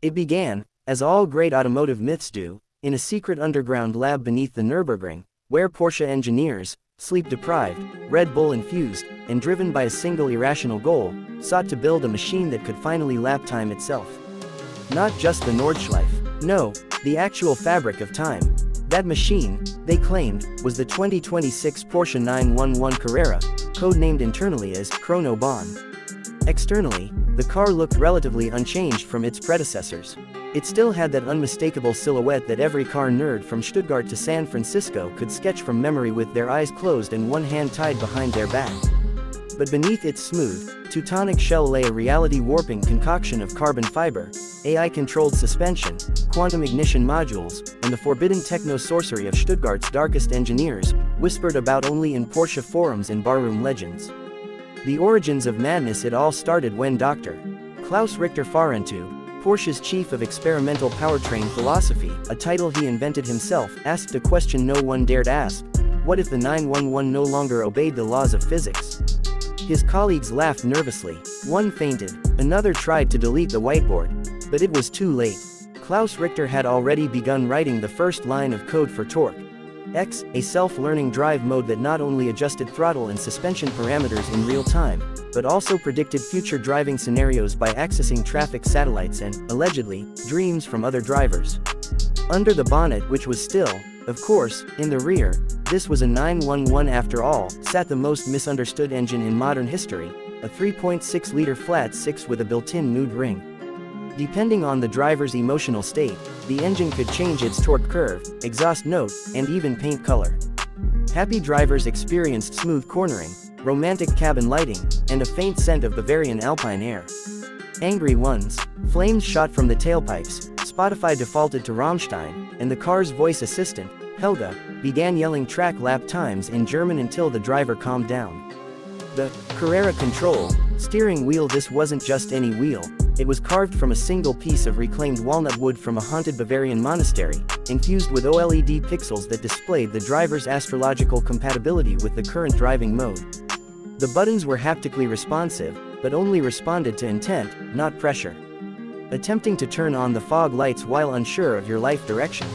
It began, as all great automotive myths do, in a secret underground lab beneath the Nürburgring, where Porsche engineers, sleep-deprived, Red Bull-infused, and driven by a single irrational goal, sought to build a machine that could finally lap time itself. Not just the Nordschleife. No, the actual fabric of time. That machine, they claimed, was the 2026 Porsche 911 Carrera, codenamed internally as Chrono Bahn. Externally, the car looked relatively unchanged from its predecessors. It still had that unmistakable silhouette that every car nerd from Stuttgart to San Francisco could sketch from memory with their eyes closed and one hand tied behind their back. But beneath its smooth, Teutonic shell lay a reality-warping concoction of carbon fiber, AI-controlled suspension, quantum ignition modules, and the forbidden techno-sorcery of Stuttgart's darkest engineers, whispered about only in Porsche forums and barroom legends. The origins of madness. It all started when Dr. Klaus Richter Fahrentu, Porsche's chief of experimental powertrain philosophy, a title he invented himself, asked a question no one dared ask: what if the 911 no longer obeyed the laws of physics? His colleagues laughed nervously. One fainted, another tried to delete the whiteboard. But it was too late. Klaus Richter had already begun writing the first line of code for Torque X, a self-learning drive mode that not only adjusted throttle and suspension parameters in real time, but also predicted future driving scenarios by accessing traffic satellites and, allegedly, dreams from other drivers. Under the bonnet, which was still, of course, in the rear, this was a 911 after all, sat the most misunderstood engine in modern history, a 3.6-liter flat six with a built-in mood ring. Depending on the driver's emotional state, the engine could change its torque curve, exhaust note, and even paint color. Happy drivers experienced smooth cornering, romantic cabin lighting, and a faint scent of Bavarian alpine air. Angry ones, flames shot from the tailpipes, Spotify defaulted to Rammstein, and the car's voice assistant, Helga, began yelling track lap times in German until the driver calmed down. The Carrera control steering wheel. This wasn't just any wheel. It was carved from a single piece of reclaimed walnut wood from a haunted Bavarian monastery, infused with OLED pixels that displayed the driver's astrological compatibility with the current driving mode. The buttons were haptically responsive, but only responded to intent, not pressure. Attempting to turn on the fog lights while unsure of your life direction.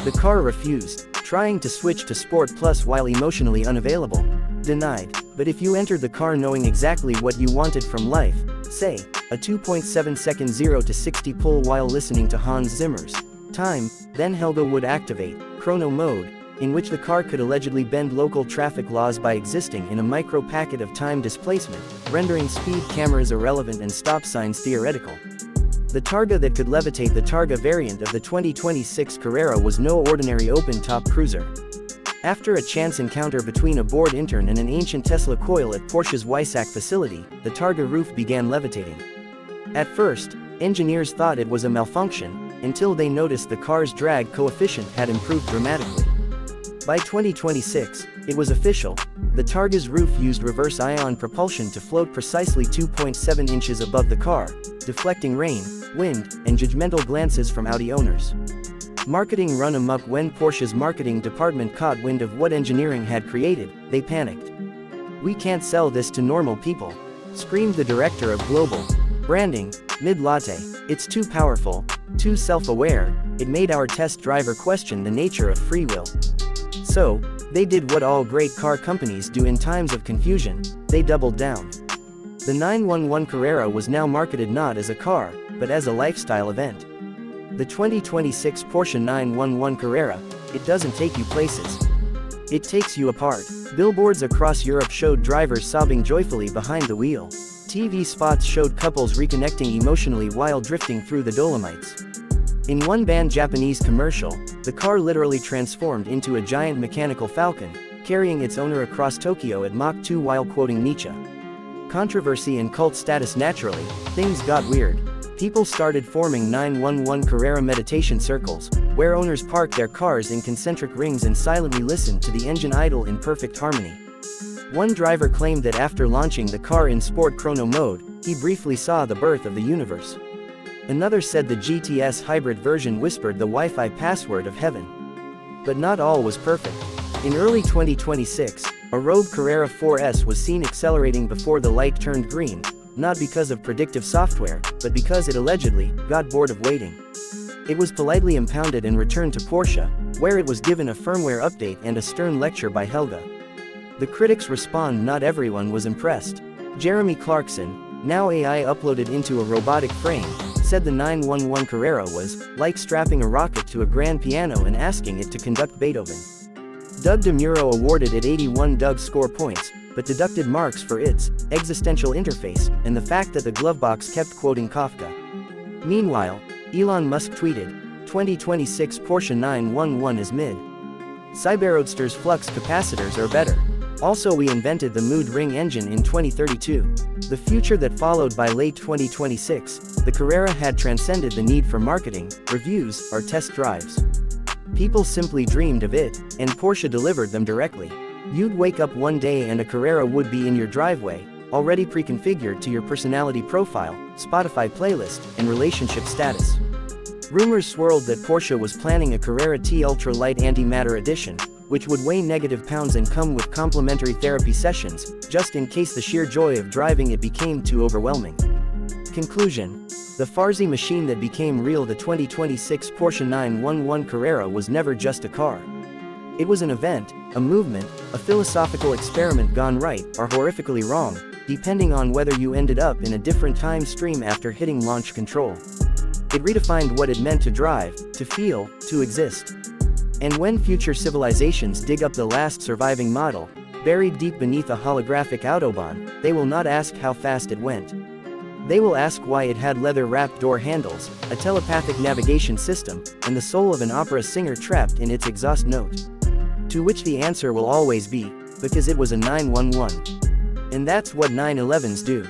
The car refused, trying to switch to Sport Plus while emotionally unavailable. Denied. But if you entered the car knowing exactly what you wanted from life, say, a 2.7-second 0 to 60 pull while listening to Hans Zimmer's Time, then Helga would activate Chrono Mode, in which the car could allegedly bend local traffic laws by existing in a micro-packet of time displacement, rendering speed cameras irrelevant and stop signs theoretical. The Targa that could levitate. The Targa variant of the 2026 Carrera was no ordinary open-top cruiser. After a chance encounter between a bored intern and an ancient Tesla coil at Porsche's Weissach facility, the Targa roof began levitating. At first, engineers thought it was a malfunction, until they noticed the car's drag coefficient had improved dramatically. By 2026, it was official. The Targa's roof used reverse ion propulsion to float precisely 2.7 inches above the car, deflecting rain, wind, and judgmental glances from Audi owners. Marketing run amok. When Porsche's marketing department caught wind of what engineering had created, they panicked. "We can't sell this to normal people," screamed the director of global branding, Mid-Latte. "It's too powerful, too self-aware, it made our test driver question the nature of free will." So, they did what all great car companies do in times of confusion: they doubled down. The 911 Carrera was now marketed not as a car, but as a lifestyle event. The 2026 Porsche 911 Carrera, it doesn't take you places. It takes you apart. Billboards across Europe showed drivers sobbing joyfully behind the wheel. TV spots showed couples reconnecting emotionally while drifting through the Dolomites. In one banned Japanese commercial, the car literally transformed into a giant mechanical falcon, carrying its owner across Tokyo at Mach 2 while quoting Nietzsche. Controversy and cult status. Naturally, things got weird. People started forming 911 Carrera meditation circles, where owners parked their cars in concentric rings and silently listened to the engine idle in perfect harmony. One driver claimed that after launching the car in Sport Chrono mode, he briefly saw the birth of the universe. Another said the GTS hybrid version whispered the Wi-Fi password of heaven. But not all was perfect. In early 2026, a rogue Carrera 4S was seen accelerating before the light turned green, not because of predictive software, but because it allegedly got bored of waiting. It was politely impounded and returned to Porsche, where it was given a firmware update and a stern lecture by Helga. The critics respond: not everyone was impressed. Jeremy Clarkson, now AI uploaded into a robotic frame, said the 911 Carrera was like strapping a rocket to a grand piano and asking it to conduct Beethoven. Doug DeMuro awarded it 81 Doug score points, but deducted marks for its existential interface and the fact that the glovebox kept quoting Kafka. Meanwhile, Elon Musk tweeted, 2026 Porsche 911 is mid. Cyberroadster's flux capacitors are better. Also, we invented the Mood Ring engine in 2032. The future that followed by late 2026, the Carrera had transcended the need for marketing, reviews, or test drives. People simply dreamed of it, and Porsche delivered them directly. You'd wake up one day and a Carrera would be in your driveway, already pre-configured to your personality profile, Spotify playlist, and relationship status. Rumors swirled that Porsche was planning a Carrera T Ultra Light Antimatter Edition, which would weigh -pounds and come with complimentary therapy sessions, just in case the sheer joy of driving it became too overwhelming. Conclusion: the Farsi machine that became real, the 2026 Porsche 911 Carrera, was never just a car. It was an event, a movement, a philosophical experiment gone right or horrifically wrong, depending on whether you ended up in a different time stream after hitting launch control. It redefined what it meant to drive, to feel, to exist. And when future civilizations dig up the last surviving model, buried deep beneath a holographic autobahn, they will not ask how fast it went. They will ask why it had leather-wrapped door handles, a telepathic navigation system, and the soul of an opera singer trapped in its exhaust note. To which the answer will always be, because it was a 911. And that's what 911s do.